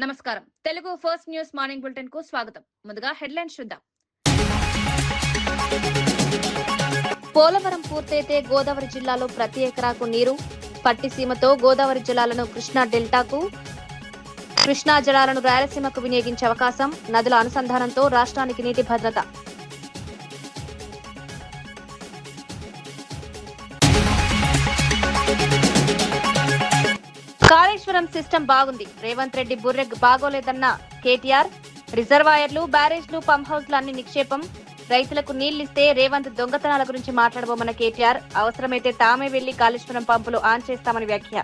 నమస్కారం. Telugu first news morning bulletin కు స్వాగతం. ముందుగా హెడ్లైన్స్ చూద్దాం. పోలవరం పూర్తయితే గోదావరి జిల్లాలో ప్రతి ఎకరాకు నీరు. పట్టిసీమతో గోదావరి జలాలను కృష్ణా డెల్టాకు, కృష్ణా జలాలను రాయలసీమకు వినియోగించే అవకాశం. నదుల అనుసంధానంతో రాష్ట్రానికి నీటి భద్రత. కాళేశ్వరం సిస్టమ్ బాగుంది. రేవంత్ రెడ్డి బుర్రె బాగోలేదన్న కేటీఆర్. రిజర్వాయర్లు, బ్యారేజ్లు, పంప్ హౌస్లు అన్ని నిక్షేపం. రైతులకు నీళ్లిస్తే రేవంత్ దొంగతనాల గురించి మాట్లాడబోమన్న కేటీఆర్. అవసరమైతే తామే వెళ్లి కాళేశ్వరం పంపులు ఆన్ చేస్తామని వ్యాఖ్య.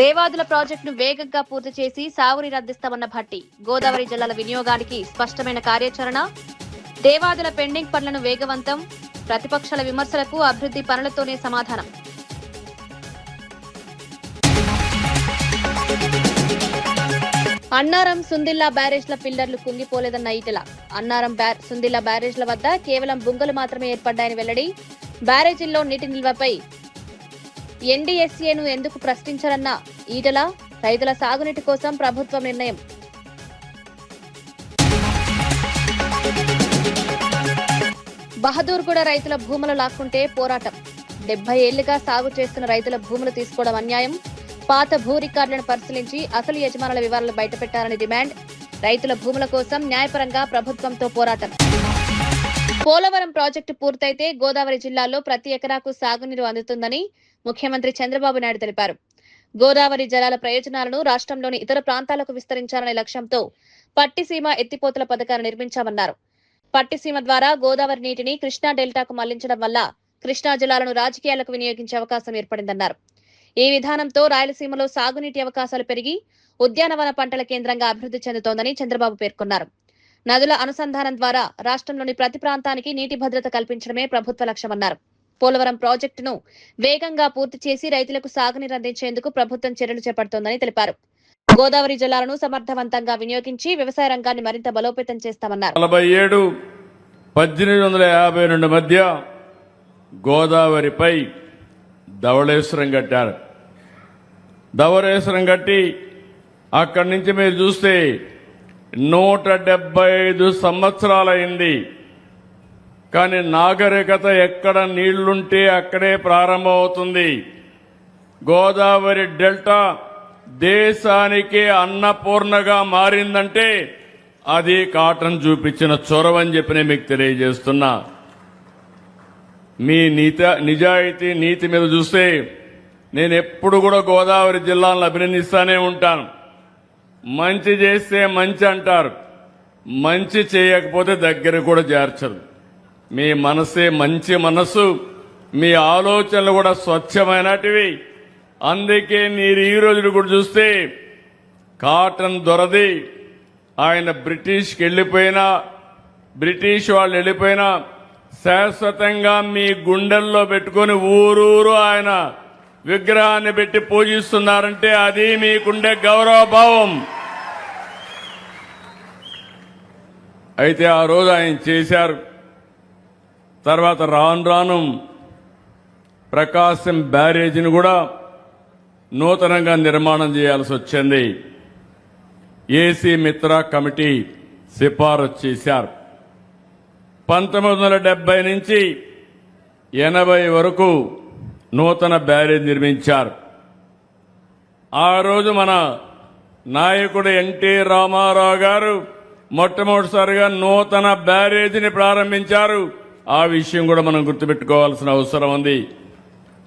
దేవాదుల ప్రాజెక్టును వేగంగా పూర్తి చేసి సాగునీరు అందిస్తామన్న భట్టి. గోదావరి జలాల వినియోగానికి స్పష్టమైన కార్యాచరణ. దేవాదుల పెండింగ్ పనులను వేగవంతం. ప్రతిపక్షాల విమర్శలకు అభివృద్ధి పనులతోనే సమాధానం. అన్నారం, సుందిల్లా బ్యారేజ్ల పిల్లర్లు కుంగిపోలేదన్న ఈటెల. అన్నారం, సుందిల్లా బ్యారేజ్ల వద్ద కేవలం బుంగలు మాత్రమే ఏర్పడ్డాయని వెల్లడి. బ్యారేజీల్లో నీటి నిల్వపై ఎన్డీఎస్ఏను ఎందుకు ప్రశ్నించారన్న ఈటెల. రైతుల సాగునీటి కోసం ప్రభుత్వం నిర్ణయం. బహదూర్గూడ రైతుల భూములు లాక్కుంటే పోరాటం. 70 ఏళ్లుగా సాగు చేస్తున్న రైతుల భూములు తీసుకోవడం అన్యాయం. పాత భూ రికార్డులను పరిశీలించి అసలు యజమానుల వివరాలు బయటపెట్టాలని డిమాండ్. రైతుల భూముల కోసం న్యాయపరంగా ప్రభుత్వంతో పోరాటం. పోలవరం ప్రాజెక్టు పూర్తయితే గోదావరి జిల్లాలో ప్రతి ఎకరాకు సాగునీరు అందుతుందని ముఖ్యమంత్రి చంద్రబాబు నాయుడు తెలిపారు. గోదావరి జలాల ప్రయోజనాలను రాష్ట్రంలోని ఇతర ప్రాంతాలకు విస్తరించాలనే లక్ష్యంతో పట్టిసీమ ఎత్తిపోతల పథకాన్ని నిర్మించామన్నారు. పట్టిసీమ ద్వారా గోదావరి నీటిని కృష్ణా డెల్టాకు మళ్లించడం వల్ల కృష్ణా జలాలను రాజకీయాలకు వినియోగించే అవకాశం ఏర్పడిందన్నారు. ఈ విధానంతో రాయలసీమలో సాగునీటి అవకాశాలు పెరిగి ఉద్యానవన పంటల కేంద్రంగా అభివృద్ధి చెందుతోందని చంద్రబాబు పేర్కొన్నారు. నదుల అనుసంధానం ద్వారా రాష్ట్రంలోని ప్రతి ప్రాంతానికి నీటి భద్రత కల్పించడమే ప్రభుత్వ లక్ష్యమన్నారు. పోలవరం ప్రాజెక్టును వేగంగా పూర్తి చేసి రైతులకు సాగునీరు అందించేందుకు ప్రభుత్వం చర్యలు చేపడుతోందని తెలిపారు. గోదావరి జలాలను సమర్థవంతంగా వినియోగించి వ్యవసాయ రంగాన్ని మరింత బలోపేతం చేస్తామన్నారు. 47-1852 మధ్య గోదావరిపై ధవళేశ్వరం కట్టారు. ధవళేశ్వరం కట్టి అక్కడి నుంచి మీరు చూస్తే 175 సంవత్సరాలైంది. కానీ నాగరికత ఎక్కడ నీళ్లుంటే అక్కడే ప్రారంభమవుతుంది. గోదావరి డెల్టా దేశానికి అన్నపూర్ణగా మారిందంటే అది కాటన్ చూపించిన చొరవని చెప్పి నేను మీకు తెలియజేస్తున్నా. మీ నిజాయితీ నీతి మీద చూస్తే నేను ఎప్పుడు కూడా గోదావరి జిల్లాలను అభినందిస్తానే ఉంటాను. మంచి చేస్తే మంచి అంటారు, మంచి చేయకపోతే దగ్గర కూడా చేర్చరు. మీ మనసే మంచి మనసు, మీ ఆలోచనలు కూడా స్వచ్ఛమైనటివి. అందుకే మీరు ఈ రోజు కూడా చూస్తే కాటన్ దొరది ఆయన బ్రిటిష్కి వెళ్ళిపోయినా, బ్రిటిష్ వాళ్ళు వెళ్ళిపోయినా శాశ్వతంగా మీ గుండెల్లో పెట్టుకుని ఊరూరు ఆయన విగ్రహాన్ని పెట్టి పూజిస్తున్నారంటే అది మీకుండే గౌరవభావం. అయితే ఆ రోజు ఆయన చేశారు. తర్వాత రాను రాను ప్రకాశం బ్యారేజీని కూడా నూతనంగా నిర్మాణం చేయాల్సి వచ్చింది. ఏసీ మిత్రా కమిటీ సిఫారసు చేశారు. 1970 నుంచి 80 వరకు నూతన బ్యారేజ్ నిర్మించారు. ఆ రోజు మన నాయకుడు ఎన్టీ రామారావు గారు మొట్టమొదటిసారిగా నూతన బ్యారేజీని ప్రారంభించారు. ఆ విషయం కూడా మనం గుర్తుపెట్టుకోవాల్సిన అవసరం ఉంది.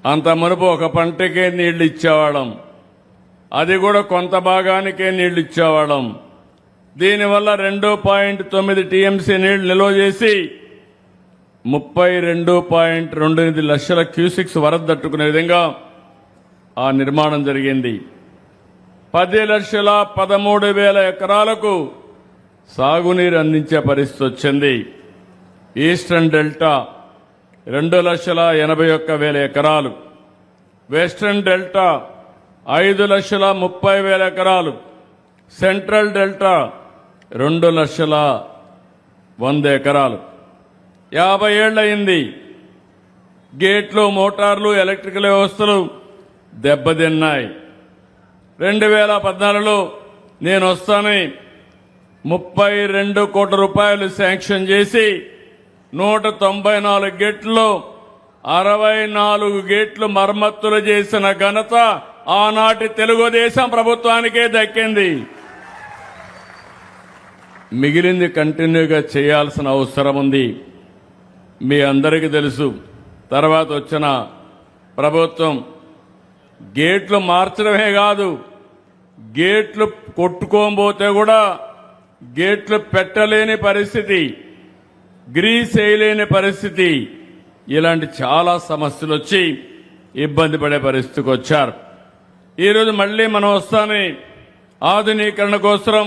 అంత మునుపు ఒక పంటకే నీళ్లు ఇచ్చేవాళ్ళం, అది కూడా కొంత భాగానికే నీళ్లు ఇచ్చేవాళ్ళం. దీనివల్ల 2.9 టీఎంసీ నీళ్లు నిల్వ చేసి 32.28 లక్షల క్యూసిక్స్ వరద తట్టుకునే విధంగా ఆ నిర్మాణం జరిగింది. 10,13,000 ఎకరాలకు సాగునీరు అందించే పరిస్థితి వచ్చింది. ఈస్టర్న్ డెల్టా 2,81,000 ఎకరాలు, వెస్టర్న్ డెల్టా 5,30,000 ఎకరాలు, సెంట్రల్ డెల్టా 2,100,000 ఎకరాలు. 50 ఏళ్లయింది. గేట్లు, మోటార్లు, ఎలక్ట్రికల్ వ్యవస్థలు దెబ్బతిన్నాయి. 2014లో నేను వస్తానని 32 కోట్ల రూపాయలు శాంక్షన్ చేసి 194 గేట్లలో 64 గేట్లు మరమ్మతులు చేసిన ఘనత ఆనాటి తెలుగుదేశం ప్రభుత్వానికే దక్కింది. మిగిలింది కంటిన్యూగా చేయాల్సిన అవసరం ఉంది. మీ అందరికీ తెలుసు, తర్వాత వచ్చిన ప్రభుత్వం గేట్లు మార్చడమే కాదు, గేట్లు కొట్టుకోబోతే కూడా గేట్లు పెట్టలేని పరిస్థితి, గ్రీస్ వేయలేని పరిస్థితి, ఇలాంటి చాలా సమస్యలు వచ్చి ఇబ్బంది పడే పరిస్థితికి వచ్చారు. ఈరోజు మళ్లీ మనం వస్తానే ఆధునీకరణ కోసం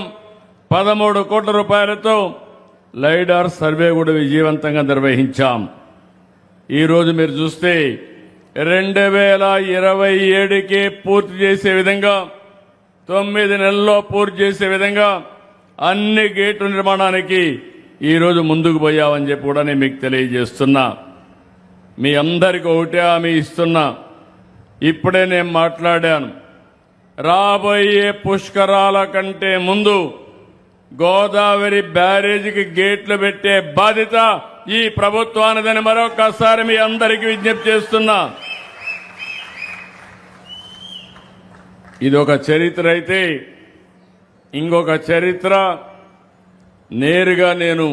13 కోట్ల రూపాయలతో లైడార్ సర్వే కూడా విజయవంతంగా నిర్వహించాం. ఈరోజు మీరు చూస్తే 2027కే పూర్తి చేసే విధంగా 9 నెలల్లో పూర్తి చేసే విధంగా అన్ని గేట్ల నిర్మాణానికి ఈరోజు ముందుకు పోయామని చెప్పి కూడా నేను మీకు తెలియజేస్తున్నా. మీ అందరికీ ఒకటే హామీ ఇస్తున్నా. ఇప్పుడే నేను మాట్లాడాను, రాబోయే పుష్కరాల కంటే ముందు గోదావరి బ్యారేజీకి గేట్లు పెట్టే బాధ్యత ఈ ప్రభుత్వానిదని మరొకసారి మీ అందరికీ విజ్ఞప్తి చేస్తున్నా. ఇది ఒక చరిత్ర అయితే, ఇంకొక చరిత్ర నేరుగా నేను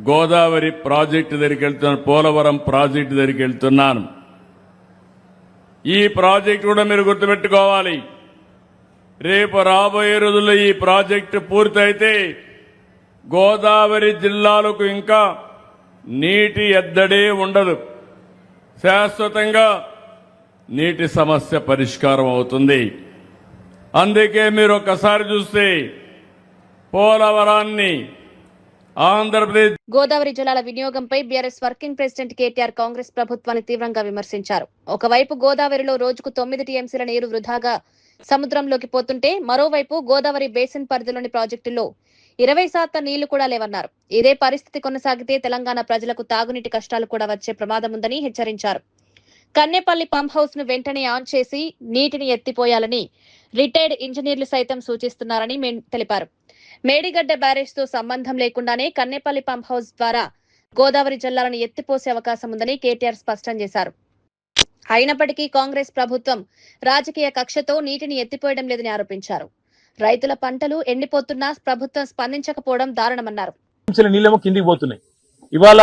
గోదావరి ప్రాజెక్టు దగ్గరికి వెళ్తున్నాను, పోలవరం ప్రాజెక్టు దగ్గరికి వెళ్తున్నాను. ఈ ప్రాజెక్టు కూడా మీరు గుర్తుపెట్టుకోవాలి. రేపు రాబోయే రోజుల్లో ఈ ప్రాజెక్టు పూర్తయితే గోదావరి జిల్లాలకు ఇంకా నీటి ఎద్దడే ఉండదు. శాశ్వతంగా నీటి సమస్య పరిష్కారం అవుతుంది. అందుకే మీరు ఒక్కసారి చూస్తే పోలవరాన్ని ఆంధ్రప్రదేశ్ గోదావరి జలాల వినియోగంపై BRS working president KTR Congress ప్రభుత్వాన్ని తీవ్రంగా విమర్శించారు. ఒకవైపు గోదావరిలో రోజుకు 9 టీఎంసీల నీరు వృధాగా సముద్రంలోకి పోతుంటే, మరోవైపు గోదావరి బేసిన్ పరిధిలోని ప్రాజెక్టుల్లో 20% నీళ్లు కూడా లేవన్నారు. ఇదే పరిస్థితి కొనసాగితే తెలంగాణ ప్రజలకు తాగునీటి కష్టాలు కూడా వచ్చే ప్రమాదం ఉందని హెచ్చరించారు. కన్నెపల్లి పంప్ హౌస్ ను వెంటనే ఆన్ చేసి నీటిని ఎత్తిపోయాలని రిటైర్డ్ ఇంజనీర్లు సైతం సూచిస్తున్నారని తెలిపారు. మేడిగడ్డ బ్యారేజ్ తో సంబంధం లేకుండానే కన్నెపల్లి పంప్ హౌస్ ద్వారా గోదావరి జలాలను ఎత్తిపోసే అవకాశం ఉందని కేటీఆర్ స్పష్టం చేశారు. అయినప్పటికీ కాంగ్రెస్ ప్రభుత్వం రాజకీయ కక్షతో నీటిని ఎత్తిపోయడం లేదని ఆరోపించారు. రైతుల పంటలు ఎండిపోతున్నా ప్రభుత్వం స్పందించకపోవడం దారుణమన్నారు. నీళ్ళేమో కిందికి పోతున్నాయి. ఇవాళ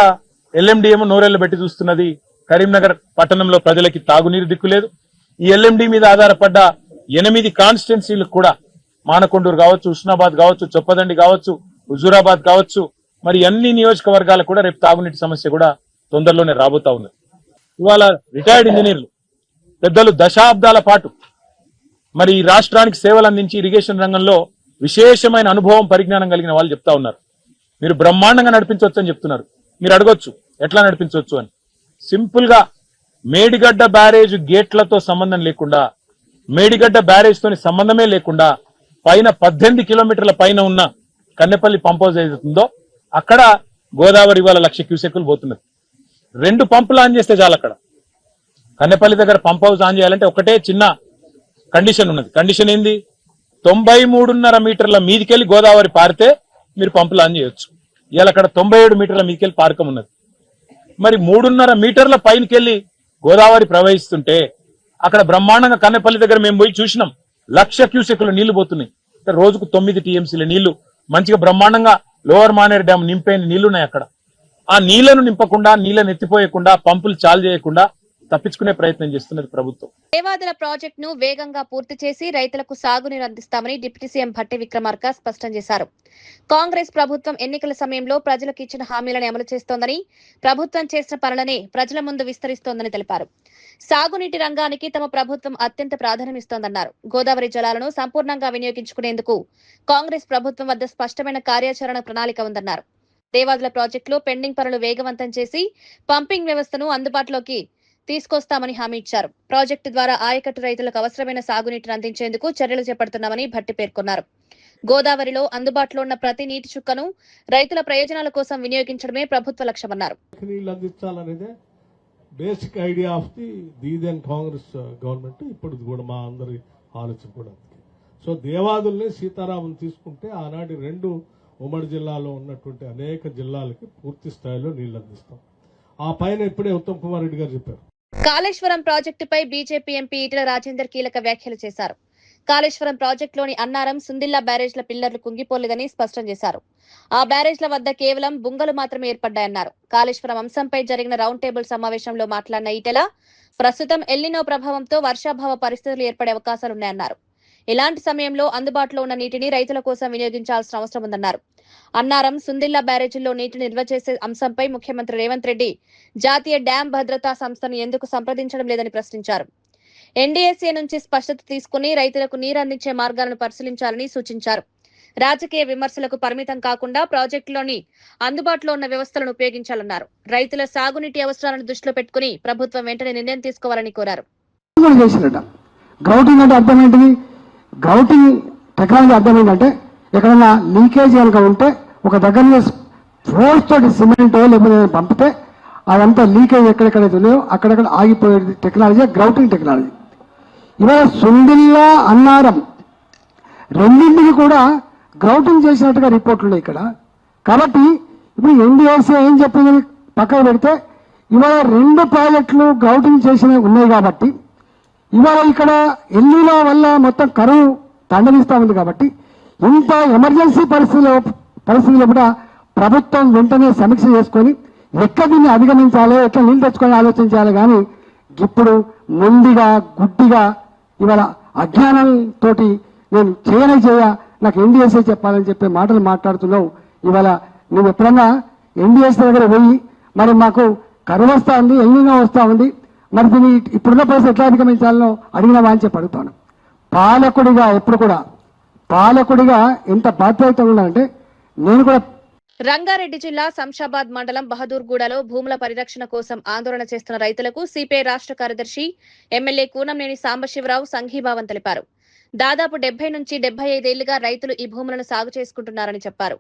ఎల్ఎండిఏమో నోరెళ్లు పెట్టి చూస్తున్నది. కరీంనగర్ పట్టణంలో ప్రజలకి తాగునీరు దిక్కులేదు. ఈ ఎల్ఎండి మీద ఆధారపడ్డ 8 కాన్స్టిట్యున్సీలు కూడా, మానకొండూరు కావచ్చు, హుస్నాబాద్ కావచ్చు, చొప్పదండి కావచ్చు, హుజూరాబాద్ కావచ్చు, మరి అన్ని నియోజకవర్గాలకు కూడా రేపు తాగునీటి సమస్య కూడా తొందరలోనే రాబోతా ఉన్నది. ఇవాళ రిటైర్డ్ ఇంజనీర్లు పెద్దలు దశాబ్దాల పాటు మరి ఈ రాష్ట్రానికి సేవలు అందించి ఇరిగేషన్ రంగంలో విశేషమైన అనుభవం, పరిజ్ఞానం కలిగిన వాళ్ళు చెప్తా ఉన్నారు. మీరు బ్రహ్మాండంగా నడిపించవచ్చు అని చెప్తున్నారు. మీరు అడగొచ్చు ఎట్లా నడిపించవచ్చు అని. సింపుల్ గా మేడిగడ్డ బ్యారేజ్ గేట్లతో సంబంధం లేకుండా, మేడిగడ్డ బ్యారేజ్ తోని సంబంధమే లేకుండా పైన 18 కిలోమీటర్ల పైన ఉన్న కన్నెపల్లి పంప్ హౌస్ ఏదైతుందో అక్కడ గోదావరి ఇవాళ 1,00,000 క్యూసెక్కులు పోతున్నది. 2 పంపులు ఆన్ చేస్తే చాలు. అక్కడ కన్నెపల్లి దగ్గర పంప్ హౌస్ ఆన్ చేయాలంటే ఒకటే చిన్న కండిషన్ ఉన్నది. కండిషన్ ఏంది? 93.5 మీటర్ల మీదికెళ్లి గోదావరి పారితే మీరు పంపులు ఆన్ చేయొచ్చు. ఇవాళ అక్కడ 97 మీటర్ల మీదికెళ్లి పారకం ఉన్నది. మరి 3.5 మీటర్ల పైనకెళ్లి గోదావరి ప్రవహిస్తుంటే అక్కడ బ్రహ్మాండంగా కన్నెపల్లి దగ్గర మేము పోయి చూసినాం. 1,00,000 క్యూసెక్కులు నీళ్లు పోతున్నాయి. రోజుకు 9 టీఎంసీల నీళ్లు మంచిగా బ్రహ్మాండంగా లోవర్ మానేరు డ్యామ్ నింపైన నీళ్లున్నాయి అక్కడ. ఆ నీళ్లను నింపకుండా, నీళ్లను ఎత్తిపోయకుండా, పంపులు చాలు చేయకుండా తప్పించుకునే ప్రయత్నం చేస్తున్నది ప్రభుత్వం. దేవాదుల ప్రాజెక్ట్ ను వేగంగా పూర్తి చేసి రైతులకు సాగునీరు అందిస్తామని డిప్యూటీ సీఎం భట్టి విక్రమార్క స్పష్టం చేశారు. కాంగ్రెస్ ప్రభుత్వం ఎన్నికల సమయంలో ప్రజలకు ఇచ్చిన హామీలను అమలు చేస్తోందని, ప్రభుత్వం చేసిన పనులనే ప్రజల ముందు విస్తరిస్తోందని తెలిపారు. సాగునీటి రంగానికి తమ ప్రభుత్వం అత్యంత ప్రాధాన్యమిస్తోందన్నారు. గోదావరి జలాలను సంపూర్ణంగా వినియోగించుకునేందుకు కాంగ్రెస్ ప్రభుత్వం వద్ద స్పష్టమైన కార్యాచరణ ప్రణాళిక ఉందన్నారు. దేవాదుల ప్రాజెక్టులో పెండింగ్ పనులు వేగవంతం చేసి పంపింగ్ వ్యవస్థను అందుబాటులోకి తీసుకొస్తామని హామీ ఇచ్చారు. ప్రాజెక్టు ద్వారా ఆయకట్టు రైతులకు అవసరమైన సాగునీటిని అందించేందుకు చర్యలు చేపడుతున్నామని భట్టి పేర్కొన్నారు. గోదావరిలో అందుబాటులో ఉన్న ప్రతి నీటి చుక్కను రైతుల ప్రయోజనాల కోసం వినియోగించడమే ప్రభుత్వ లక్ష్యమన్నారు. Basic idea of the then Congress government ఇప్పుడు కూడా మా అందరి ఆలోచన కూడా అందుకే. సో దేవాదుల్ని సీతారామన్ తీసుకుంటే ఆనాటి 2 ఉమ్మడి జిల్లాలో ఉన్నటువంటి అనేక జిల్లాలకి పూర్తి స్థాయిలో నీళ్లు అందిస్తాం. ఆ పైన ఇప్పుడే ఉత్తమ్ కుమార్ రెడ్డి గారు చెప్పారు. కాళేశ్వరం ప్రాజెక్టుపై బీజేపీ ఎంపీ ఈటెల రాజేందర్ కీలక వ్యాఖ్యలు చేశారు. కాళేశ్వరం ప్రాజెక్టులోని అన్నారం, సుందిల్లా బ్యారేజ్ల పిల్లర్లు కుంగిపోలేదని స్పష్టం చేశారు. ఆ బ్యారేజ్ల వద్ద కేవలం బుంగలు మాత్రమే ఏర్పడ్డాయన్నారు. కాళేశ్వరం అంశంపై జరిగిన రౌండ్ టేబుల్ సమావేశంలో మాట్లాడిన ఈటెల ప్రస్తుతం ఎల్నినో ప్రభావంతో వర్షాభావ పరిస్థితులు ఏర్పడే అవకాశాలున్నాయన్నారు. ఇలాంటి సమయంలో అందుబాటులో ఉన్న నీటిని రైతుల కోసం వినియోగించాల్సిన అవసరం ఉందన్నారు. అన్నారం, సుందిల్లా బ్యారేజీల్లో నీటిని నిల్వ చేసే అంశంపై ముఖ్యమంత్రి రేవంత్ రెడ్డి జాతీయ డ్యాం భద్రతా సంస్థను ఎందుకు సంప్రదించడం లేదని ప్రశ్నించారు. ఎన్డీఎస్ఏ నుంచి స్పష్టత తీసుకుని రైతులకు నీరు అందించే మార్గాలను పరిశీలించాలని సూచించారు. రాజకీయ విమర్శలకు పరిమితం కాకుండా ప్రాజెక్టులోని అందుబాటులో ఉన్న వ్యవస్థలను ఉపయోగించాలన్నారు. రైతుల సాగునీటి అవసరాలను దృష్టిలో పెట్టుకుని ప్రభుత్వం వెంటనే నిర్ణయం తీసుకోవాలని కోరారు. గ్రౌటింగ్ అంటే అర్థం ఏంటిది? గ్రౌటింగ్ టెక్నాలజీ అర్థం ఏంటంటే ఎక్కడన్నా లీకేజ్ కనుక ఉంటే ఒక దగ్గర ఫోర్స్ తోటి సిమెంట్ లేకపోతే పంపితే అదంతా లీకేజ్ ఎక్కడెక్కడైతే ఉన్నాయో అక్కడక్కడ ఆగిపోయే టెక్నాలజీ గ్రౌటింగ్ టెక్నాలజీ. ఇవాళ సుందిల్లా, అన్నారం రెండింటికి కూడా గ్రౌటింగ్ చేసినట్టుగా రిపోర్ట్లు ఉన్నాయి ఇక్కడ. కాబట్టి ఇప్పుడు ఎన్డీఎస్ఏ ఏం చెప్పింది పక్కన పెడితే ఇవాళ 2 ప్రాజెక్టులు గ్రౌటింగ్ చేసినవి ఉన్నాయి కాబట్టి ఇవాళ ఇక్కడ ఎల్నినో వల్ల మొత్తం కరువు తండనిస్తా ఉంది. కాబట్టి ఇంత ఎమర్జెన్సీ పరిస్థితుల్లో కూడా ప్రభుత్వం వెంటనే సమీక్ష చేసుకొని ఎట్లా దీన్ని అధిగమించాలి, ఎట్లా నీళ్ళు తెచ్చుకొని ఆలోచించాలి. కానీ ఇప్పుడు ముందుగా గుడ్డిగా ఇవాళ అజ్ఞానంతో నేను చేయ నాకు ఎన్డీఎస్ఏ చెప్పాలని చెప్పే మాటలు మాట్లాడుతున్నావు. ఇవాళ నువ్వు ఎప్పుడన్నా ఎన్డీఎస్ఏ దగ్గర పోయి మరి మాకు కరువు వస్తా ఉంది, ఎల్నినో వస్తా ఉంది, మరి దీన్ని ఇప్పుడున్న పరిస్థితి ఎట్లా అధిగమించాలనో అడిగినవా అని చెప్పి అడుగుతాను. పాలకుడిగా ఎప్పుడు కూడా పాలకుడిగా ఎంత బాధ్యత ఉండాలంటే నేను కూడా. రంగారెడ్డి జిల్లా శంషాబాద్ మండలం బహదూర్గూడలో భూముల పరిరక్షణ కోసం ఆందోళన చేస్తున్న రైతులకు సిపిఐ రాష్ట్ర కార్యదర్శి ఎమ్మెల్యే కూనంనేని సాంబశివరావు సంఘీభావం తెలిపారు. దాదాపు 70 నుంచి 75 ఏళ్లుగా రైతులు ఈ భూములను సాగు చేసుకుంటున్నారని చెప్పారు.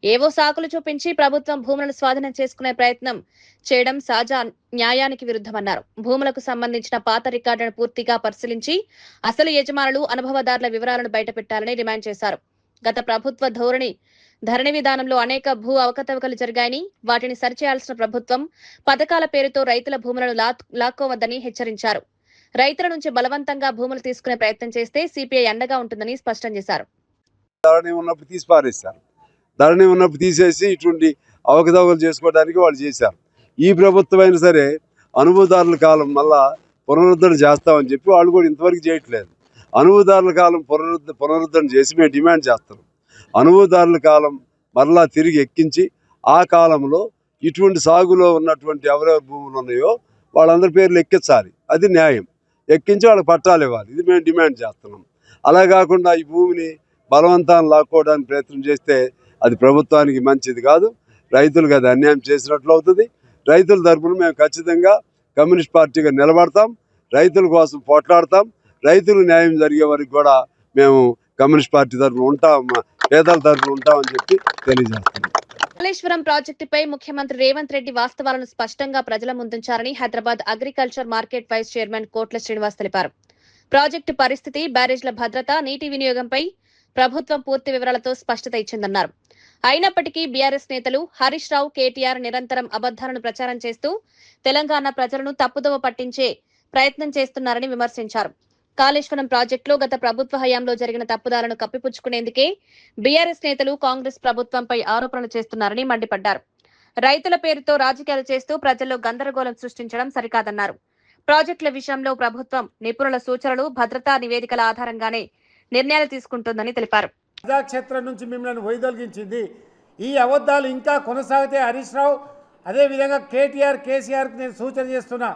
ఏవో సాకులు చూపించి ప్రభుత్వం భూములను స్వాధీనం చేసుకునే ప్రయత్నం చేయడం సహజ న్యాయానికి విరుద్ధమన్నారు. భూములకు సంబంధించిన పాత రికార్డులను పూర్తిగా పరిశీలించి అసలు యజమానులు, అనుభవదారుల వివరాలను బయటపెట్టాలని డిమాండ్ చేశారు. గత ప్రభుత్వ ధరణి విధానంలో అనేక భూ అవకతవకలు జరిగాయని, వాటిని సరిచేయాల్సిన ప్రభుత్వం పథకాల పేరుతో రైతుల భూములను లాక్కోవద్దని హెచ్చరించారు. రైతుల నుంచి బలవంతంగా భూములు తీసుకునే ప్రయత్నం చేస్తే సిపిఐ అండగా ఉంటుందని స్పష్టం చేశారు. ధరణి ఉన్నప్పుడు తీసి పారేస్తారు, ధరణి ఉన్నప్పుడు తీసేసి ఇటువంటి అవకతవకలు చేసుకోవడానికి వాళ్ళు చేశారు. ఈ ప్రభుత్వం అయినా సరే అనుభవదారుల కాలం మళ్ళా పునరుద్ధరణ చేస్తామని చెప్పి వాళ్ళు కూడా ఇంతవరకు చేయట్లేదు. అనుభవదారుల కాలం పునరుద్ధరణ చేసి మేము డిమాండ్ చేస్తున్నాం. అనుభవదారుల కాలం మరలా తిరిగి ఎక్కించి ఆ కాలంలో ఇటువంటి సాగులో ఉన్నటువంటి ఎవరెవరు భూములు ఉన్నాయో వాళ్ళందరి పేర్లు ఎక్కించాలి. అది న్యాయం. ఎక్కించి వాళ్ళకి పట్టాలు ఇవ్వాలి. ఇది మేము డిమాండ్ చేస్తున్నాం. అలా కాకుండా ఈ భూమిని బలవంతాన్ని లాక్కోవడానికి ప్రయత్నం చేస్తే అది ప్రభుత్వానికి మంచిది కాదు, రైతులకు అది అన్యాయం చేసినట్లు అవుతుంది. రైతుల తరఫున మేము ఖచ్చితంగా కమ్యూనిస్ట్ పార్టీగా నిలబడతాం, రైతుల కోసం పోట్లాడతాం. రైతులకు న్యాయం జరిగే వరకు కూడా మేము కమ్యూనిస్ట్ పార్టీ తరఫున ఉంటాం, పేదల తరఫున ఉంటామని చెప్పి తెలియజేస్తున్నాం. కాళేశ్వరం ప్రాజెక్టుపై ముఖ్యమంత్రి రేవంత్ రెడ్డి వాస్తవాలను స్పష్టంగా ప్రజల ముందుంచారని Hyderabad agriculture market vice chairman Kotla Srinivas తెలిపారు. ప్రాజెక్టు పరిస్థితి, బ్యారేజ్ల భద్రత, నీటి వినియోగంపై ప్రభుత్వం పూర్తి వివరాలతో స్పష్టత ఇచ్చిందన్నారు. అయినప్పటికీ బీఆర్ఎస్ నేతలు హరీష్ రావు, కేటీఆర్ నిరంతరం అబద్దాలను ప్రచారం చేస్తూ తెలంగాణ ప్రజలను తప్పుదోవ పట్టించే ప్రయత్నం చేస్తున్నారని విమర్శించారు. కాళేశ్వరం ప్రాజెక్టులో గత ప్రభుత్వ హయాంలో జరిగిన తప్పుదాలను కప్పిపుచ్చుకునేందుకే బీఆర్ఎస్ నేతలు కాంగ్రెస్ ప్రభుత్వంపై ఆరోపణలు చేస్తున్నారని మండిపడ్డారు. రైతుల పేరుతో రాజకీయాలు చేస్తూ ప్రజల్లో గందరగోళం సృష్టించడం సరికాదన్నారు. ప్రాజెక్టుల విషయంలో ప్రభుత్వం నిపుణుల సూచనలు, భద్రతా నివేదికల ఆధారంగానే నిర్ణయాలు తీసుకుంటుందని తెలిపారు. ప్రజాక్షేత్రం నుంచి మిమ్మల్ని వైదొలిగించింది. ఈ అబద్ధాలు ఇంకా కొనసాగితే హరీష్ రావు, అదేవిధంగా కేటీఆర్, కేసీఆర్కి నేను సూచన చేస్తున్నా,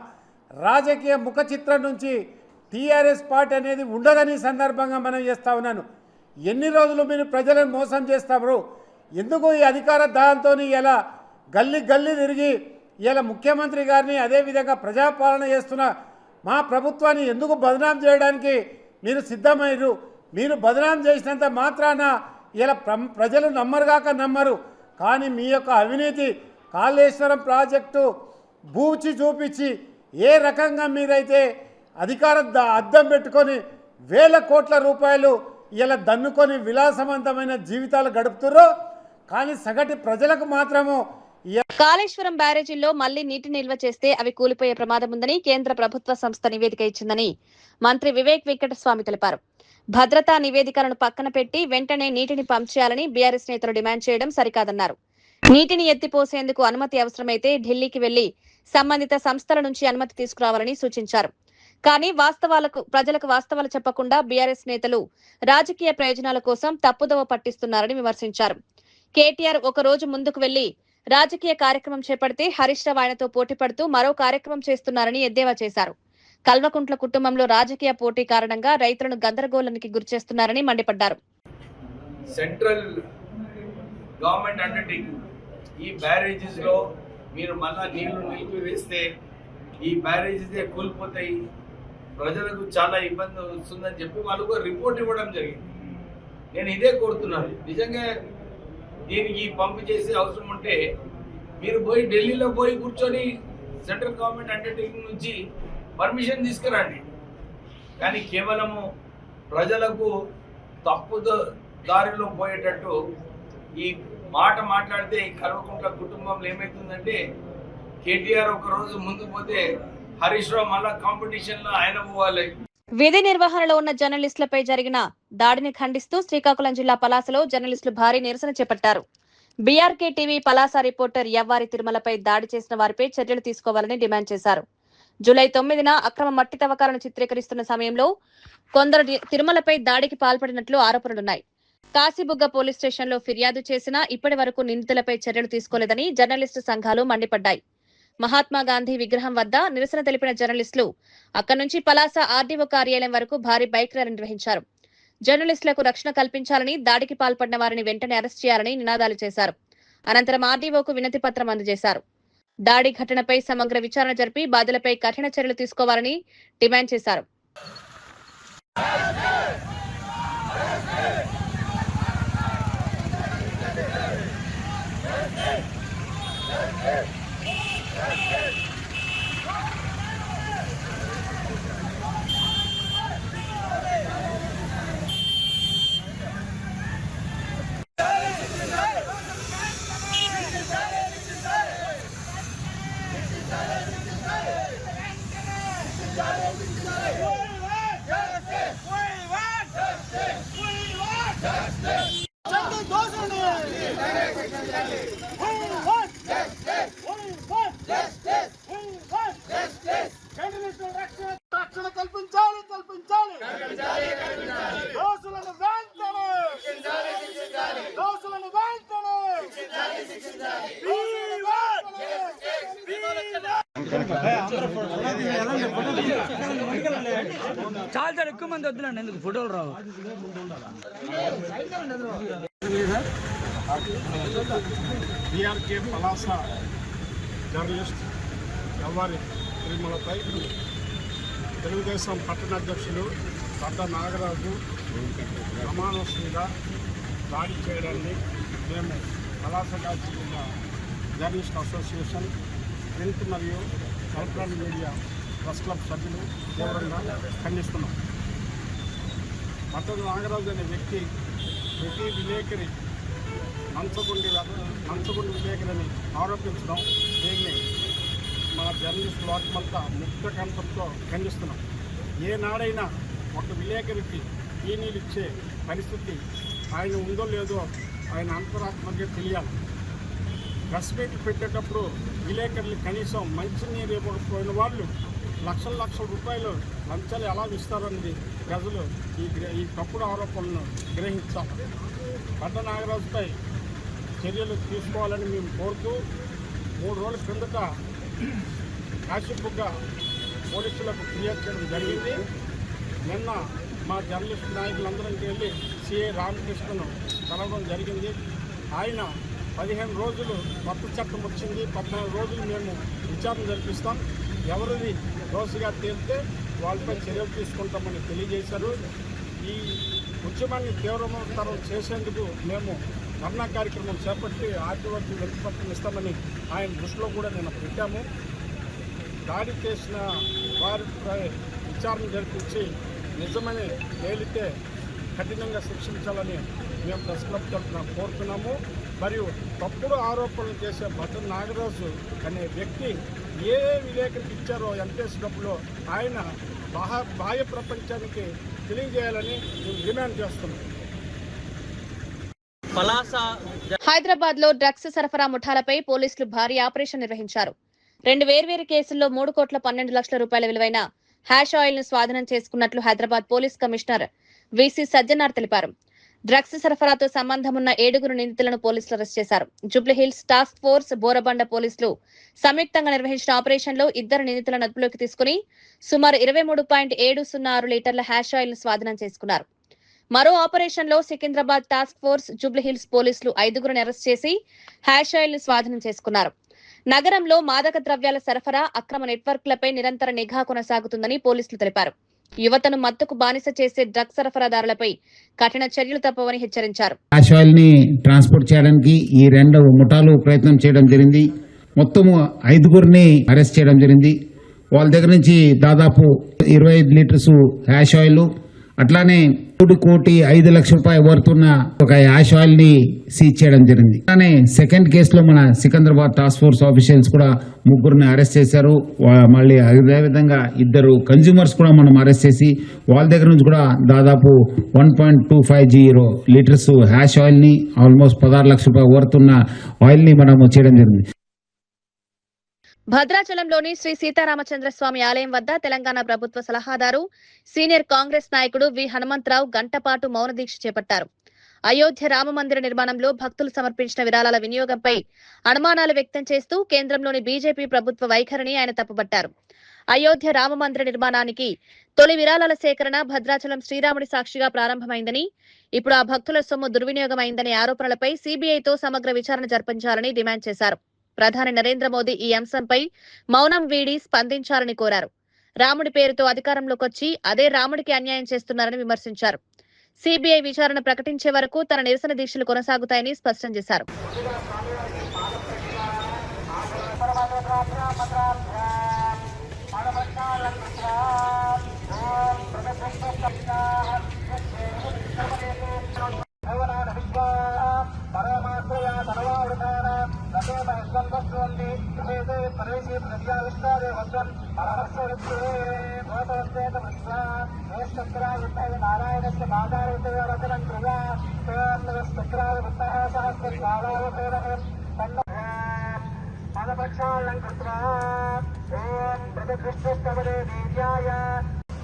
రాజకీయ ముఖ చిత్రం నుంచి టీఆర్ఎస్ పార్టీ అనేది ఉండదని సందర్భంగా మనం చేస్తా ఉన్నాను. ఎన్ని రోజులు మీరు ప్రజలను మోసం చేస్తారు? ఎందుకు ఈ అధికార దాహంతో ఇలా గల్లీ తిరిగి ఇలా ముఖ్యమంత్రి గారిని, అదేవిధంగా ప్రజాపాలన చేస్తున్న మా ప్రభుత్వాన్ని ఎందుకు బదనాం చేయడానికి మీరు సిద్ధమయ్యారు? మీరు బదనాం చేసినంత మాత్రాన ఇలా ప్రజలు నమ్మరుగాక నమ్మరు. కానీ మీ యొక్క అవినీతి, కాళేశ్వరం ప్రాజెక్టు బూచి చూపించి ఏ రకంగా మీరైతే అధికార అద్దం పెట్టుకొని వేల కోట్ల రూపాయలు ఇలా దన్నుకొని విలాసవంతమైన జీవితాలు గడుపుతుర్రో, కానీ సగటు ప్రజలకు మాత్రము కాళేశ్వరం బ్యారేజీల్లో మళ్లీ నీటి నిల్వ చేస్తే అవి కూలిపోయే ప్రమాదం ఉందని కేంద్ర ప్రభుత్వ సంస్థ నివేదిక ఇచ్చిందని మంత్రి వివేక్ వెంకటస్వామి తెలిపారు. భద్రతా నివేదికలను పక్కన పెట్టి వెంటనే నీటిని పంప్ చేయాలని బీఆర్ఎస్ నేతలు డిమాండ్ చేయడం సరికాదన్నారు. నీటిని ఎత్తిపోసేందుకు అనుమతి అవసరమైతే ఢిల్లీకి వెళ్లి సంబంధిత సంస్థల నుంచి అనుమతి తీసుకురావాలని సూచించారు. కానీ ప్రజలకు వాస్తవాలు చెప్పకుండా బీఆర్ఎస్ నేతలు రాజకీయ ప్రయోజనాల కోసం తప్పుదోవ పట్టిస్తున్నారని విమర్శించారు. కేటీఆర్ ఒక రోజు ముందుకు వెళ్లి రాజకీయ కార్యక్రమం చేపడితే హరీష్ రావు ఆయనతో పోటీ పడుతూ మరో కార్యక్రమం చేస్తున్నారని ఎద్దేవా చేశారు. కల్వకుంట్ల కుటుంబంలో రాజకీయ పోటీ కారణంగా రైతులను గందరగోళానికి గురిచేస్తున్నారని మండిపడ్డారు. సెంట్రల్ గవర్నమెంట్ అండర్టేకింగ్ ఈ బ్యారేజెస్ లో మీరు మళ్ళా నీళ్లు నిలిపివేస్తే ఈ బ్యారేజెస్ కూలిపోతాయి, ప్రజలకు చాలా ఇబ్బంది వస్తుందని చెప్పి వాళ్ళకు రిపోర్ట్ ఇవ్వడం జరిగింది. నేను ఇదే కోరుతున్నాను, నిజంగా దీనికి పంపు చేసే అవసరం ఉంటే మీరు పోయి ఢిల్లీలో పోయి కూర్చొని సెంట్రల్ గవర్నమెంట్ అండర్టేకింగ్ నుంచి పర్మిషన్ తీసుకురండి. కానీ కేవలము ప్రజలకు తప్పు దారిలో పోయేటట్టు ఈ మాట మాట్లాడితే కల్వకుంట్ల కుటుంబంలో ఏమవుతుందంటే కేటీఆర్ ఒక రోజు ముందు పోతే హరీష్ రావు మళ్ళా కాంపిటీషన్ లో ఆయన పోవాలి. విధి నిర్వహణలో ఉన్న జర్నలిస్టులపై జరిగిన దాడిని ఖండిస్తూ శ్రీకాకుళం జిల్లా పలాసలో జర్నలిస్టులు భారీ నిరసన చేపట్టారు. బీఆర్కే టీవీ పలాస రిపోర్టర్ యవ్వారి తిరుమలపై దాడి చేసిన వారిపై చర్యలు తీసుకోవాలని డిమాండ్ చేశారు. జూలై 9న అక్రమ మట్టి తవ్వకాలను చిత్రీకరిస్తున్న సమయంలో కొందరు తిరుమలపై దాడికి పాల్పడినట్లు ఆరోపణలున్నాయి. కాశీబుగ్గ పోలీస్ స్టేషన్లో ఫిర్యాదు చేసినా ఇప్పటి వరకు నిందితులపై చర్యలు తీసుకోలేదని జర్నలిస్టు సంఘాలు మండిపడ్డాయి. మహాత్మా గాంధీ విగ్రహం వద్ద నిరసన తెలిపిన జర్నలిస్టులు అక్కడి నుంచి పలాస ఆర్డీఓ కార్యాలయం వరకు భారీ బైక్ ర్యాలీ నిర్వహించారు. జర్నలిస్టులకు రక్షణ కల్పించాలని, దాడికి పాల్పడిన వారిని వెంటనే అరెస్ట్ చేయాలని నినాదాలు చేశారు. అనంతరం ఆర్డీఓకు వినతి పత్రం అందజేశారు. దాడి ఘటనపై సమగ్ర విచారణ జరిపి బాధ్యులపై కఠిన చర్యలు తీసుకోవాలని డిమాండ్ చేశారు. చాలా ఎక్కువ మంది వద్దులండి, ఎందుకు ఫోటోలు రావు. బీఆర్కే పలాస జర్నలిస్ట్ యవ్వారి తిరుమలపై తెలుగుదేశం పట్టణ అధ్యక్షులు పట్ట నాగరాజు ప్రమాణస్యంగా దాడి చేయడాన్ని మేము పలాస జిల్లా జర్నలిస్ట్ అసోసియేషన్, ప్రింట్ మరియు ఎలక్ట్రానిక్ మీడియా ప్రెస్ క్లబ్ సభ్యులు తీవ్రంగా ఖండిస్తున్నాం. పట్ట నాగరాజు అనే వ్యక్తి ప్రతి విలేకరి మంచగుండి విలేకరిని ఆరోపించడం, దీన్ని మన జర్నలిస్ట్ లోకమంతా ముక్త కంఠంతో ఖండిస్తున్నాం. ఏనాడైనా ఒక విలేకరికి ఈనీలు ఇచ్చే పరిస్థితి ఆయన ఉందో లేదో ఆయన అంతరాత్మగా తెలియాలి. ప్రెస్ మీట్ పెట్టేటప్పుడు విలేకరులు కనీసం మంచినీరు ఇవ్వకపోయిన వాళ్ళు లక్షల రూపాయలు లంచాలు ఎలా ఇస్తారన్నది ప్రజలు ఈ తప్పుడు ఆరోపణలను గ్రహించాం. పట్ట నాగరాజుపై చర్యలు తీసుకోవాలని మేము కోరుతూ 3 రోజుల క్రిందట కాశీబుగ్గ పోలీసులకు ఫిర్యాదు చేయడం జరిగింది. నిన్న మా జర్నలిస్ట్ నాయకులందరికీ వెళ్ళి సిఐ రామకృష్ణను కలవడం జరిగింది. ఆయన 15 రోజులు కొత్త చట్టం వచ్చింది, 14 రోజులు మేము విచారణ జరిపిస్తాం, ఎవరిది దోషిగా తేలితే వాళ్ళపై చర్యలు తీసుకుంటామని తెలియజేశారు. ఈ ఉద్యమాన్ని తీవ్రతరం చేసేందుకు మేము ధర్నా కార్యక్రమం చేపట్టి ఆర్టీఓకి వినతిపత్రం ఇస్తామని ఆయన దృష్టిలో కూడా నేను పెట్టాము. దాడి చేసిన వారిపై విచారణ జరిపించి నిజమని తేలితే కఠినంగా శిక్షించాలని మేము ప్రెస్ క్లబ్ తరఫున కోరుతున్నాము. మరియు తప్పుడు ఆరోపణలు చేసే బద్దం నాగరాజు అనే వ్యక్తి ఏ విలేకరికి ఇచ్చారో ఎంపీఎస్ డబ్బులో ఆయన బాహ్య ప్రపంచానికి తెలియజేయాలని మేము డిమాండ్ చేస్తున్నాం. హైదరాబాద్ లో డ్రగ్స్ సరఫరా ముఠాలపై పోలీసులు భారీ ఆపరేషన్ నిర్వహించారు. 2 వేర్వేరు కేసుల్లో 3,12,00,000 రూపాయల విలువైన హ్యాష్ ఆయిల్ ను స్వాధీనం చేసుకున్నట్లు Hyderabad police commissioner VC Sajjanar తెలిపారు. డ్రగ్స్ సరఫరాతో సంబంధమున్న 7 నిందితులను పోలీసులు అరెస్ట్ చేశారు. జూబ్లీహిల్స్ టాస్క్ ఫోర్స్, బోరబండ పోలీసులు సంయుక్తంగా నిర్వహించిన ఆపరేషన్ లో 2 నిందితులను అదుపులోకి తీసుకుని సుమారు 23.706 లీటర్ల హ్యాష్ ఆయిల్ ను స్వాధీనం చేసుకున్నారు. మరో ఆపరేషన్ లో సికింద్రాబాద్ టాస్క్ ఫోర్స్, జూబ్లీహిల్స్ పోలీసులు 5 అరెస్ట్ చేసి హ్యాష్ ఆయిల్ ను స్వాధీనం చేసుకున్నారు. నగరంలో మాదక ద్రవ్యాల సరఫరా, అక్రమ నెట్వర్క్లపై నిరంతర నిఘా కొనసాగుతుందని పోలీసులు తెలిపారు. యువతను మత్తుకు బానిస చేసే డ్రగ్స్ సరఫరాదారులపై కఠిన చర్యలు తప్పవని హెచ్చరించారు. హ్యాష్ ఆయిల్ ని ట్రాన్స్పోర్ట్ చేయడానికి ఈ 2 ముఠాలు ప్రయత్నం చేయడం జరిగింది. మొత్తము 5 అరెస్ట్ చేయడం జరిగింది. వాళ్ళ దగ్గర నుంచి దాదాపు 25 లీటర్స్ హ్యాష్ ఆయిల్, అట్లానే 1,05,00,000 రూపాయలు వర్తున్న ఒక యాష్ ఆయిల్ ని సీజ్ చేయడం జరిగింది. అలానే సెకండ్ కేసులో మన సికింద్రాబాద్ టాస్క్ ఫోర్స్ ఆఫీషియల్స్ కూడా 3 అరెస్ట్ చేశారు. మళ్ళీ అదేవిధంగా 2 కన్జ్యూమర్స్ కూడా మనం అరెస్ట్ చేసి వాళ్ళ దగ్గర నుంచి కూడా దాదాపు 1.250 లీటర్స్ హ్యాష్ ఆయిల్ ని, ఆల్మోస్ట్ 16 లక్షల రూపాయలు వర్తున్న ఆయిల్ ని మనం చేయడం జరిగింది. భద్రాచలంలోని శ్రీ సీతారామచంద్రస్వామి ఆలయం వద్ద తెలంగాణ ప్రభుత్వ సలహాదారు, సీనియర్ కాంగ్రెస్ నాయకుడు వి హనుమంతరావు గంటపాటు మౌన దీక్ష చేపట్టారు. అయోధ్య రామ మందిర నిర్మాణంలో భక్తులు సమర్పించిన విరాళాల వినియోగంపై అనుమానాలు వ్యక్తం చేస్తూ కేంద్రంలోని బీజేపీ ప్రభుత్వ వైఖరిని ఆయన తప్పుపట్టారు. అయోధ్య రామ మందిర నిర్మాణానికి తొలి విరాళాల సేకరణ భద్రాచలం శ్రీరాముడి సాక్షిగా ప్రారంభమైందని, ఇప్పుడు ఆ భక్తుల సొమ్ము దుర్వినియోగమైందనే ఆరోపణలపై సీబీఐతో సమగ్ర విచారణ జరిపించాలని డిమాండ్ చేశారు. ప్రధాని నరేంద్ర మోదీ ఈ అంశంపై మౌనం వీడి స్పందించాలని కోరారు. రాముడి పేరుతో అధికారంలోకొచ్చి అదే రాముడికి అన్యాయం చేస్తున్నారని విమర్శించారు. సీబీఐ విచారణ ప్రకటించే వరకు తన నిరసన దీక్షలు కొనసాగుతాయని స్పష్టం చేశారు.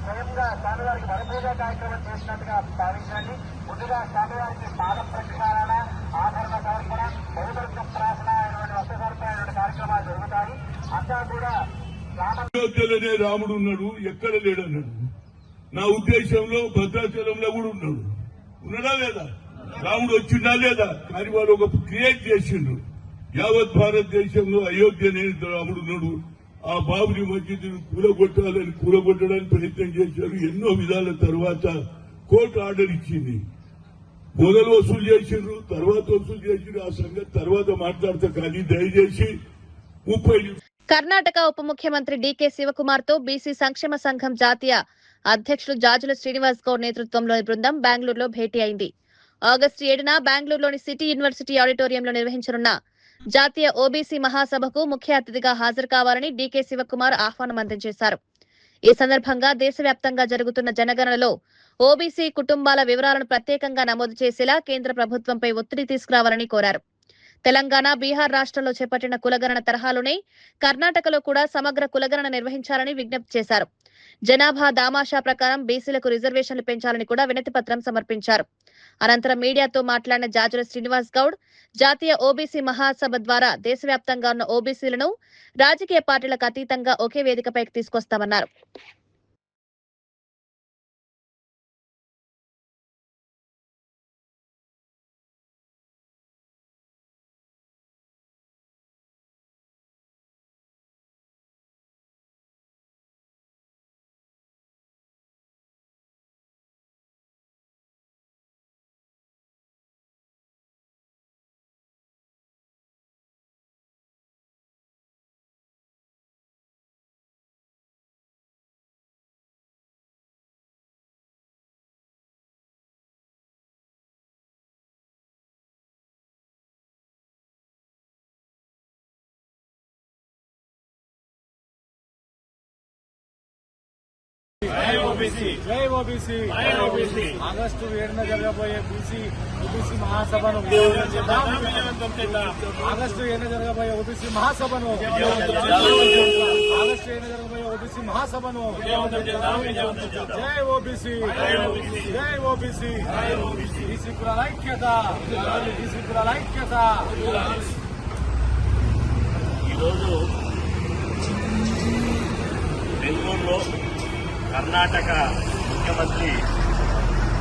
స్వయంగా స్వామివారికి వరపూజ కార్యక్రమం చేసినట్టుగా భావించండి. ముందుగా స్వామివారికి పాద ప్రక్షాళన, ఆభరణ సమర్పణ, బహుదర్శ ప్రార్థన అయినటువంటి వస్త్రసమర్పణ కార్యక్రమాలు జరుగుతాయి. అంతా కూడా అయోధ్యలోనే రాముడు ఉన్నాడు, ఎక్కడ లేడన్నాడు. నా ఉద్దేశంలో భద్రాచలంలో కూడా ఉన్నాడు. ఉన్నాడా లేదా? రాముడు వచ్చిందా లేదా? కానీ వాళ్ళు ఒక క్రియేట్ చేసిండ్రు. యావత్ భారతదేశంలో అయోధ్యనే రాముడు ఉన్నాడు. ఆ బాబుని మస్జిద్ని కూలగొట్టడానికి ప్రయత్నం చేశారు. ఎన్నో విధాల తర్వాత కోర్టు ఆర్డర్ ఇచ్చింది. మొదలు వసూలు చేసిండ్రు, తర్వాత వసూలు చేసిండ్రు. ఆ సంగతి తర్వాత మాట్లాడతా. కానీ దయచేసి 30 కర్ణాటక ఉప ముఖ్యమంత్రి డీకే శివకుమార్ తో బీసీ సంక్షేమ సంఘం జాతీయ అధ్యక్షులు జాజుల శ్రీనివాస్ గౌడ్ నేతృత్వంలోని బృందం బెంగళూరులో భేటీ అయింది. ఆగస్టు 7న బెంగళూరులోని సిటీ యూనివర్సిటీ ఆడిటోరియంలో నిర్వహించనున్న జాతీయ ఓబీసీ మహాసభకు ముఖ్య అతిథిగా హాజరు కావాలని డీకే శివకుమార్ ఆహ్వానం అందజేశారు. ఈ సందర్భంగా దేశవ్యాప్తంగా జరుగుతున్న జనగణనలో ఓబీసీ కుటుంబాల వివరాలను ప్రత్యేకంగా నమోదు చేసేలా కేంద్ర ప్రభుత్వంపై ఒత్తిడి తీసుకురావాలని కోరారు. తెలంగాణ, బీహార్ రాష్ట్రాల్లో చేపట్టిన కులగణన తరహాలోనే కర్ణాటకలో కూడా సమగ్ర కులగణన నిర్వహించాలని విజ్ఞప్తి చేశారు. జనాభా దామాషా ప్రకారం బీసీలకు రిజర్వేషన్లు పెంచాలని కూడా వినతి పత్రం సమర్పించారు. అనంతరం మీడియాతో మాట్లాడిన జాజుల శ్రీనివాస్ గౌడ్, జాతీయ ఓబీసీ మహాసభ ద్వారా దేశవ్యాప్తంగా ఉన్న ఓబీసీలను రాజకీయ పార్టీలకు అతీతంగా ఒకే వేదికపైకి తీసుకొస్తామన్నారు. జై ఓబీసీ ఆగస్టు 7న జరగబోయే ఓబీసీ మహాసభను విజయవంతం చేద్దాం. ఆగస్టు 7న జరగబోయే ఓబీసీ మహాసభను జై ఓబీసీ బీసీ కులాల ఐక్యత. ఈరోజు బెంగళూరులో కర్ణాటక ముఖ్యమంత్రి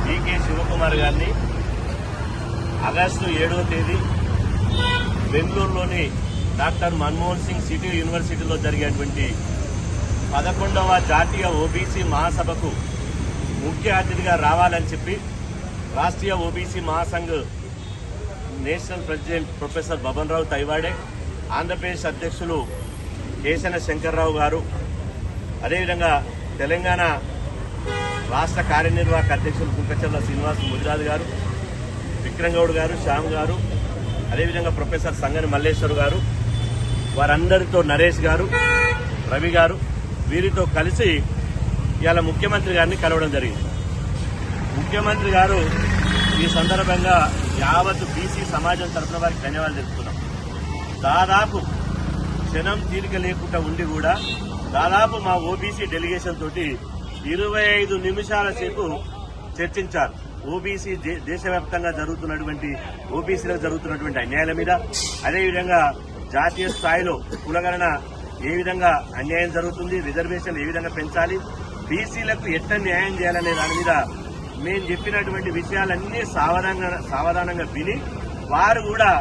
డికే శివకుమార్ గారిని ఆగస్టు 7వ తేదీ బెంగళూరులోని డాక్టర్ మన్మోహన్ సింగ్ సిటీ యూనివర్సిటీలో జరిగేటువంటి 11వ జాతీయ ఓబీసీ మహాసభకు ముఖ్య అతిథిగా రావాలని చెప్పి Rashtriya OBC Mahasangh national president professor Baban Rao Taiwade, Andhra Pradesh అధ్యక్షులు కేశన శంకర్రావు గారు, అదేవిధంగా తెలంగాణ రాష్ట్ర కార్యనిర్వాహక అధ్యక్షులు కుంకచర్ల శ్రీనివాస్ ముదిరాజు గారు, విక్రమ్ గౌడ్ గారు, శ్యామ్ గారు, అదేవిధంగా ప్రొఫెసర్ సంగని మల్లేశ్వర్ గారు, వారందరితో నరేష్ గారు, రవి గారు, వీరితో కలిసి ఇవాళ ముఖ్యమంత్రి గారిని కలవడం జరిగింది. ముఖ్యమంత్రి గారు ఈ సందర్భంగా యావత్ బీసీ సమాజం తరఫున వారికి ధన్యవాదాలు తెలుపుతున్నాం. దాదాపు క్షణం తీరిక లేకుండా ఉండి కూడా దాదాపు మా ఓబీసీ డెలిగేషన్ తోటి 25 నిమిషాల సేపు చర్చించారు. ఓబీసీ దేశవ్యాప్తంగా జరుగుతున్నటువంటి ఓబీసీలకు జరుగుతున్నటువంటి అన్యాయాల మీద, అదేవిధంగా జాతీయ స్థాయిలో కులగణన ఏ విధంగా అన్యాయం జరుగుతుంది, రిజర్వేషన్లు ఏ విధంగా పెంచాలి, బీసీలకు ఎట్లా న్యాయం చేయాలనే దాని మీద మేము చెప్పినటువంటి విషయాలన్నీ సావధానంగా విని వారు కూడా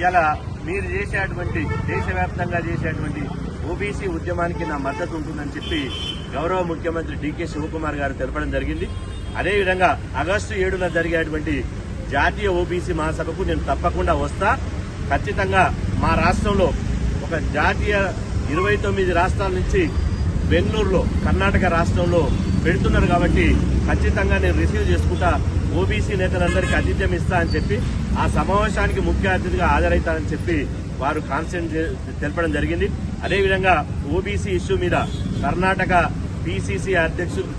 ఇలా మీరు చేసేటువంటి దేశవ్యాప్తంగా చేసేటువంటి ఓబీసీ ఉద్యమానికి నా మద్దతు ఉంటుందని చెప్పి గౌరవ ముఖ్యమంత్రి డికే శివకుమార్ గారు తెలపడం జరిగింది. అదేవిధంగా ఆగస్టు 7న జరిగేటువంటి జాతీయ ఓబీసీ మహాసభకు నేను తప్పకుండా వస్తా. ఖచ్చితంగా మా రాష్ట్రంలో ఒక జాతీయ 29 రాష్ట్రాల నుంచి బెంగళూరులో కర్ణాటక రాష్ట్రంలో పెడుతున్నారు కాబట్టి ఖచ్చితంగా నేను రిసీవ్ చేసుకుంటా, ఓబీసీ నేతలందరికీ ఆతిథ్యం ఇస్తా అని చెప్పి ఆ సమావేశానికి ముఖ్య అతిథిగా హాజరవుతానని చెప్పి వారు కాన్సెంట్ తెలపడం జరిగింది. అదేవిధంగా ఓబీసీ ఇష్యూ మీద కర్ణాటక పీసీసీ అధ్యక్షులు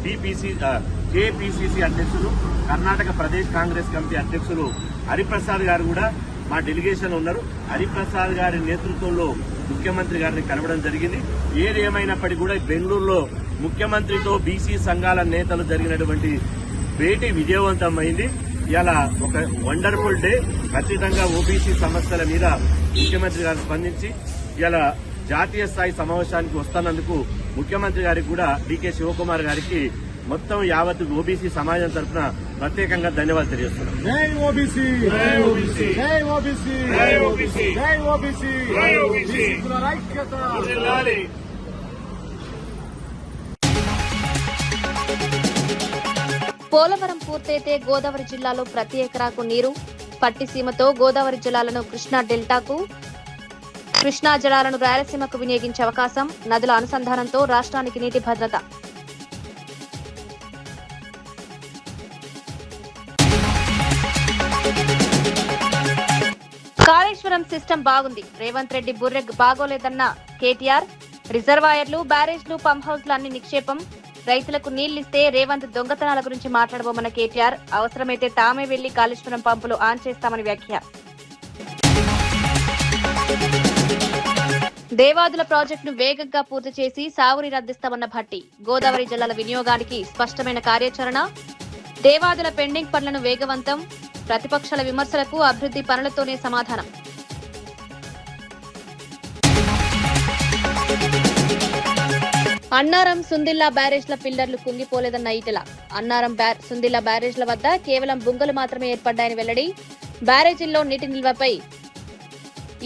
కేపీసీసీ అధ్యక్షులు, కర్ణాటక ప్రదేశ్ కాంగ్రెస్ కమిటీ అధ్యక్షులు హరిప్రసాద్ గారు కూడా మా డెలిగేషన్ ఉన్నారు. హరిప్రసాద్ గారి నేతృత్వంలో ముఖ్యమంత్రి గారిని కలవడం జరిగింది. ఏది ఏమైనప్పటికీ కూడా బెంగళూరులో ముఖ్యమంత్రితో బీసీ సంఘాల నేతలు జరిగినటువంటి భేటీ విజయవంతమైంది. ఇలా ఒక వండర్ఫుల్ డే. ఖచ్చితంగా ఓబీసీ సమస్యల మీద ముఖ్యమంత్రి గారు స్పందించి ఇలా జాతీయ స్థాయి సమావేశానికి వస్తున్నందుకు ముఖ్యమంత్రి గారికి కూడా డికే శివకుమార్ గారికి మొత్తం యావత్ ఓబీసీ సమాజం తరఫున ప్రత్యేకంగా ధన్యవాదాలు తెలియజేస్తున్నాం. జై ఓబీసీ, జై ఓబీసీ, జై ఓబీసీ, జై ఓబీసీ, జై ఓబీసీ, జై ఓబీసీ కులాల ఐక్యత. పోలవరం పూర్తయితే గోదావరి జిల్లాలో ప్రతి ఎకరాకు నీరు, పట్టిసీమతో గోదావరి జలాలను కృష్ణా డెల్టాకు, కృష్ణా జలాలను రాయలసీమకు వినియోగించే అవకాశం, నదుల అనుసంధానంతో రాష్ట్రానికి నీటి భద్రత. కాళేశ్వరం సిస్టమ్ బాగుంది, రేవంత్ రెడ్డి బుర్రె బాగోలేదన్న కేటీఆర్. రిజర్వాయర్లు, బ్యారేజ్లు, పంప్ హౌస్లు అన్ని నిక్షేపం, రైతులకు నీళ్లిస్తే రేవంత్ దొంగతనాల గురించి మాట్లాడబోమన్న కేటీఆర్. అవసరమైతే తామే వెళ్లి కాళేశ్వరం పంపులు ఆన్ చేస్తామని వ్యాఖ్య. దేవాదుల ప్రాజెక్టును వేగంగా పూర్తి చేసి సాగుని రద్దిస్తామన్న భట్టి. గోదావరి జలాల వినియోగానికి స్పష్టమైన కార్యాచరణ, దేవాదుల పెండింగ్ పనులను వేగవంతం, ప్రతిపక్షాల విమర్శలకు అభివృద్ధి పనులతోనే సమాధానం. అన్నారం, సుందిల్లా బ్యారేజ్ల పిల్లర్లు కుంగిపోలేదన్న ఈటెల. అన్నారం, సుందిల్లా బ్యారేజ్ల వద్ద కేవలం బుంగలు మాత్రమే ఏర్పడ్డాయని వెల్లడి. బ్యారేజీల్లో నీటి నిల్వపై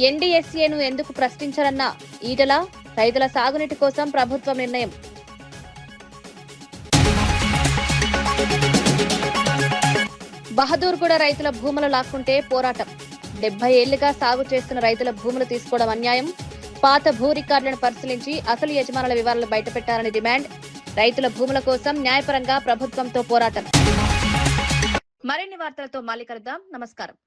ఎన్డీఎస్ఏను ఎందుకు ప్రశ్నించారన్న ఈటెల. రైతుల సాగునీటి కోసం ప్రభుత్వం నిర్ణయం. బహదూర్గూడ రైతుల భూములు లాక్కుంటే పోరాటం. 70 ఏళ్లుగా సాగు చేస్తున్న రైతుల భూములు తీసుకోవడం అన్యాయం. పాత భూ రికార్డులను పరిశీలించి అసలు యజమానుల వివరాలు బయటపెట్టాలని డిమాండ్. రైతుల భూముల కోసం న్యాయపరంగా ప్రభుత్వంతో పోరాటం. మరిన్ని వార్తలతో మళ్ళీ కలుద్దాం. నమస్కారం.